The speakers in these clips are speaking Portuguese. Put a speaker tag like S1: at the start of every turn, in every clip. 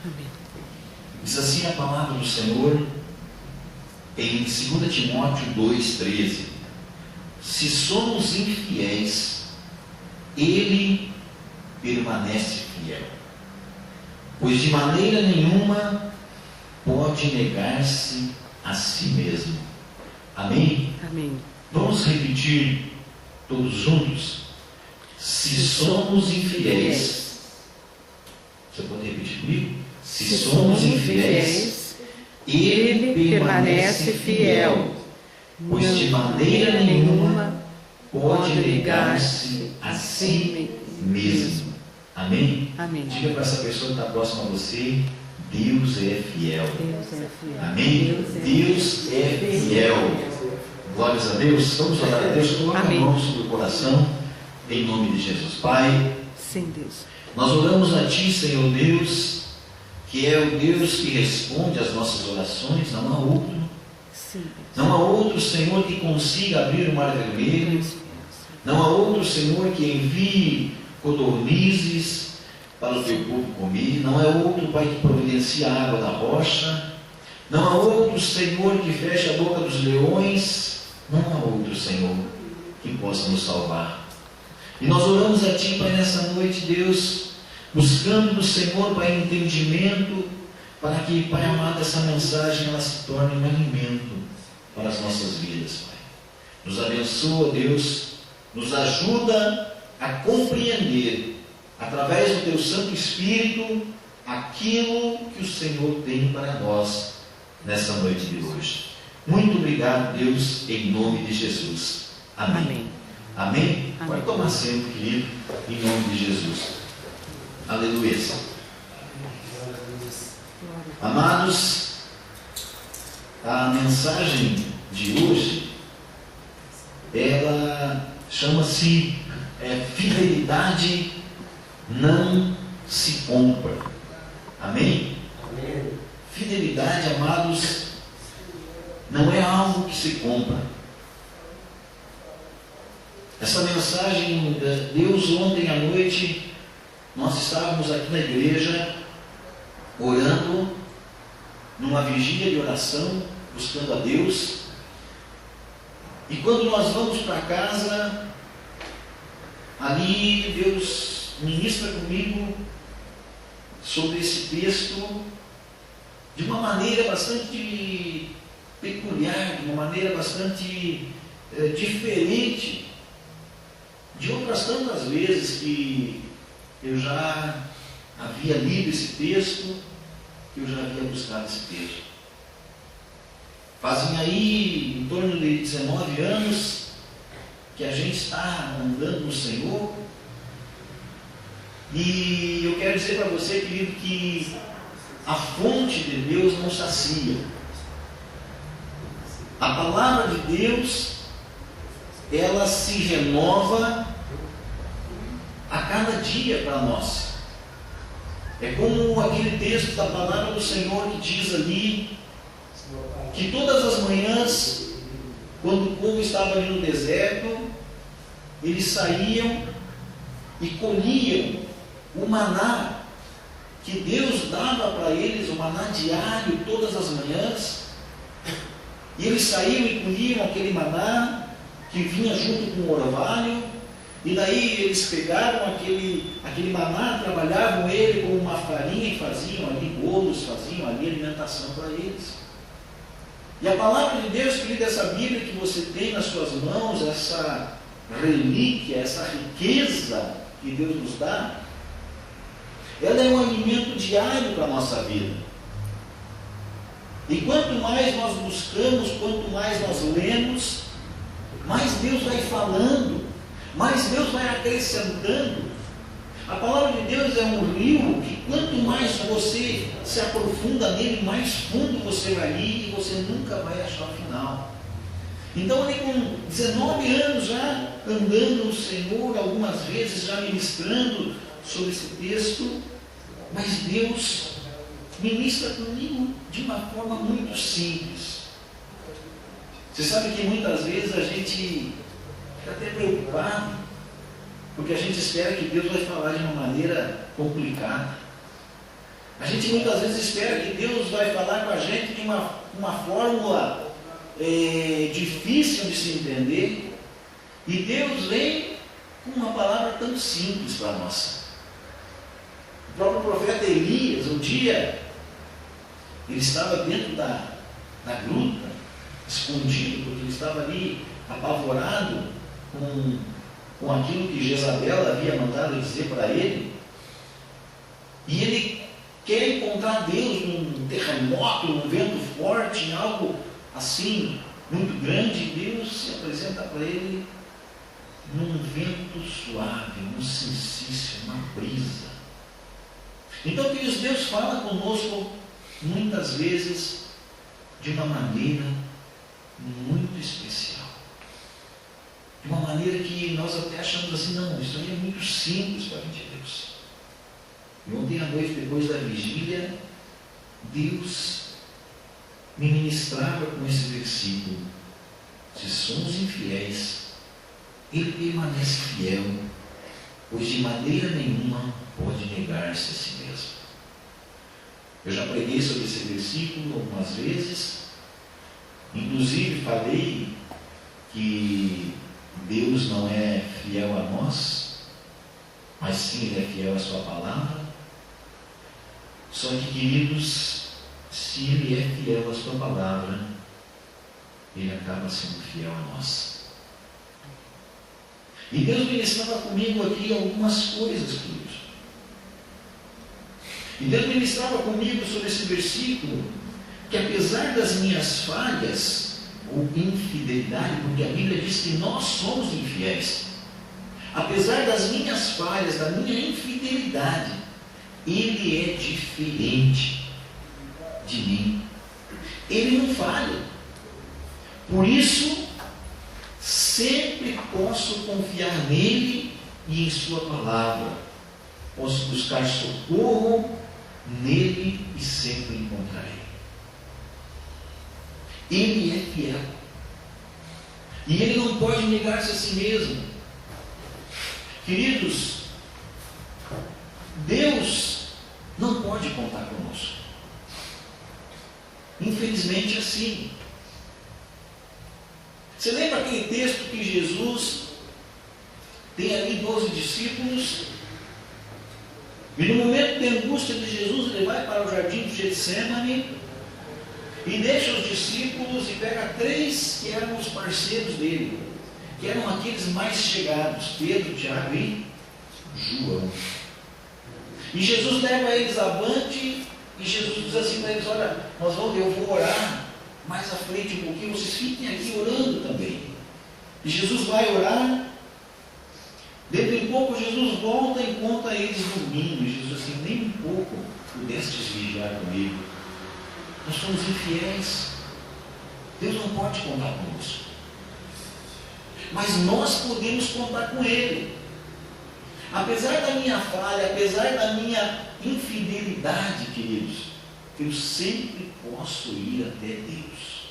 S1: Amém.
S2: Diz assim a palavra do Senhor em 2 Timóteo 2,13: se somos infiéis, Ele permanece fiel, pois de maneira nenhuma pode negar-se a si mesmo. Amém?
S1: Amém.
S2: Vamos repetir todos juntos? Se somos infiéis, você pode repetir comigo? Se somos infiéis, Ele permanece fiel, pois de maneira nenhuma pode negar-se a si mesmo. Amém?
S1: Amém.
S2: Diga para essa pessoa que está próxima a você: Deus é fiel.
S1: Deus é fiel.
S2: Amém? Deus é fiel. Glórias a Deus. Vamos orar a Deus. Coloque a
S1: Amém.
S2: mão sobre o coração, em nome de Jesus. Pai,
S1: Sim, Deus.
S2: nós oramos a Ti, Senhor Deus, que é o Deus que responde às nossas orações. Não há outro.
S1: Sim, Deus.
S2: Não há outro, Senhor, que consiga abrir o mar vermelho. Não há outro, Senhor, que envie codornizes para o Teu povo comer. Não há outro, Pai, que providencia a água da rocha. Não há outro, Senhor, que feche a boca dos leões. Não há outro, Senhor, que possa nos salvar. E nós oramos a Ti, Pai, nessa noite, Deus, buscando do Senhor, Pai, entendimento, para que, Pai amado, essa mensagem ela se torne um alimento para as nossas vidas, Pai. Nos abençoa, Deus, nos ajuda a compreender, através do Teu Santo Espírito, aquilo que o Senhor tem para nós nessa noite de hoje. Muito obrigado, Deus, em nome de Jesus. Amém.
S1: Amém.
S2: Amém?
S1: Amém.
S2: Pode tomar assento, querido, em nome de Jesus. Aleluia. Amados, a mensagem de hoje, ela chama-se fidelidade não se compra. Amém?
S3: Amém.
S2: Fidelidade, amados, não é algo que se compra. Essa mensagem, Deus, ontem à noite, nós estávamos aqui na igreja, orando, numa vigília de oração, buscando a Deus. E quando nós vamos para casa, ali Deus ministra comigo sobre esse texto de uma maneira bastante peculiar, de uma maneira bastante diferente de outras tantas vezes que eu já havia lido esse texto, que eu já havia buscado esse texto. Fazem aí em torno de 19 anos que a gente está andando no Senhor. E eu quero dizer para você, querido, que a fonte de Deus não sacia. A palavra de Deus, ela se renova a cada dia para nós. É como aquele texto da palavra do Senhor que diz ali que todas as manhãs, quando o povo estava ali no deserto, eles saíam e colhiam o maná que Deus dava para eles, o maná diário, todas as manhãs. E eles saíam e colhiam aquele maná que vinha junto com o orvalho, e daí eles pegaram aquele maná, trabalhavam ele com uma farinha e faziam ali bolos, faziam ali alimentação para eles. E a palavra de Deus, querido, essa Bíblia que você tem nas suas mãos, essa relíquia, essa riqueza que Deus nos dá, ela é um alimento diário para a nossa vida. E quanto mais nós buscamos, quanto mais nós lemos, mais Deus vai falando, mais Deus vai acrescentando. A palavra de Deus é um rio que quanto mais você se aprofunda nele, mais fundo você vai ir e você nunca vai achar o final. Então, ele com 19 anos já andando no Senhor, algumas vezes já ministrando sobre esse texto, mas Deus ministra comigo de uma forma muito simples. Você sabe que muitas vezes a gente fica até preocupado, porque a gente espera que Deus vai falar de uma maneira complicada. A gente muitas vezes espera que Deus vai falar com a gente de uma fórmula difícil de se entender, e Deus vem com uma palavra tão simples para nós. O próprio profeta Elias, um dia, ele estava dentro da gruta, escondido, porque ele estava ali apavorado com aquilo que Jezabel havia mandado dizer para ele, e ele quer encontrar Deus num terremoto, num vento forte, em algo assim muito grande. Deus se apresenta para ele num vento suave, num cincício, uma brisa. Então, queridos, Deus fala conosco muitas vezes de uma maneira muito especial, de uma maneira que nós até achamos assim, não, isso aí é muito simples para a gente, Deus. E ontem à noite, depois da vigília, Deus me ministrava com esse versículo: se somos infiéis, Ele permanece fiel, pois de maneira nenhuma pode negar-se a si mesmo. Eu já preguei sobre esse versículo algumas vezes, inclusive falei que Deus não é fiel a nós, mas sim Ele é fiel à sua palavra. Só que, queridos, se Ele é fiel à sua palavra, Ele acaba sendo fiel a nós. E Deus ministrava comigo aqui algumas coisas, queridos. E Deus ministrava comigo sobre esse versículo, que apesar das minhas falhas ou infidelidade, porque a Bíblia diz que nós somos infiéis, apesar das minhas falhas, da minha infidelidade, Ele é diferente de mim. Ele não falha. Por isso, sempre posso confiar nele e em sua palavra. Posso buscar socorro nele e sempre encontrarei. Ele é fiel. E ele não pode negar-se a si mesmo. Queridos, Deus não pode contar conosco. Infelizmente é assim. Você lembra aquele texto que Jesus tem ali 12 discípulos? E no momento de angústia de Jesus, ele vai para o jardim de Getsemane e deixa os discípulos e pega 3 que eram os parceiros dele, que eram aqueles mais chegados, Pedro, Tiago e João. E Jesus leva eles avante e Jesus diz assim para eles: olha, eu vou orar mais à frente um pouquinho, vocês fiquem aqui orando também. E Jesus vai orar. Dentro de pouco Jesus volta e encontra eles dormindo. E Jesus assim: nem um pouco pudestes vigiar comigo. Nós somos infiéis. Deus não pode contar conosco, mas nós podemos contar com Ele. Apesar da minha falha, apesar da minha infidelidade, queridos, eu sempre posso ir até Deus.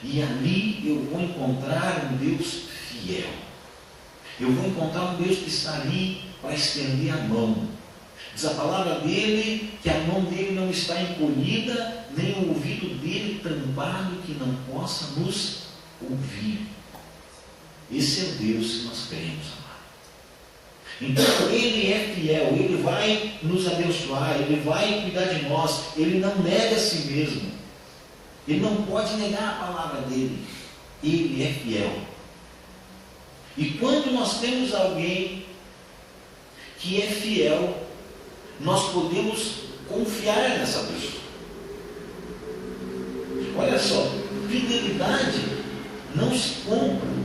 S2: E ali eu vou encontrar um Deus fiel. Eu vou encontrar um Deus que está ali para estender a mão. Diz a palavra dele que a mão dele não está encolhida, nem o ouvido dele tampado, que não possa nos ouvir. Esse é o Deus que nós queremos amar. Então Ele é fiel, Ele vai nos abençoar, Ele vai cuidar de nós, Ele não nega a si mesmo, Ele não pode negar a palavra dele, Ele é fiel. E quando nós temos alguém que é fiel, nós podemos confiar nessa pessoa. Olha só, fidelidade não se compra.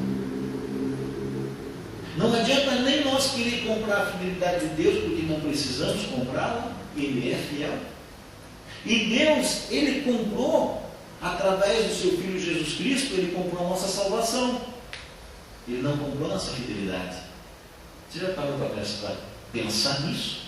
S2: Não adianta nem nós querer comprar a fidelidade de Deus, porque não precisamos comprá-la, Ele é fiel. E Deus, Ele comprou, através do seu Filho Jesus Cristo, Ele comprou a nossa salvação. Ele não comprou a nossa fidelidade. Você já parou para pensar nisso?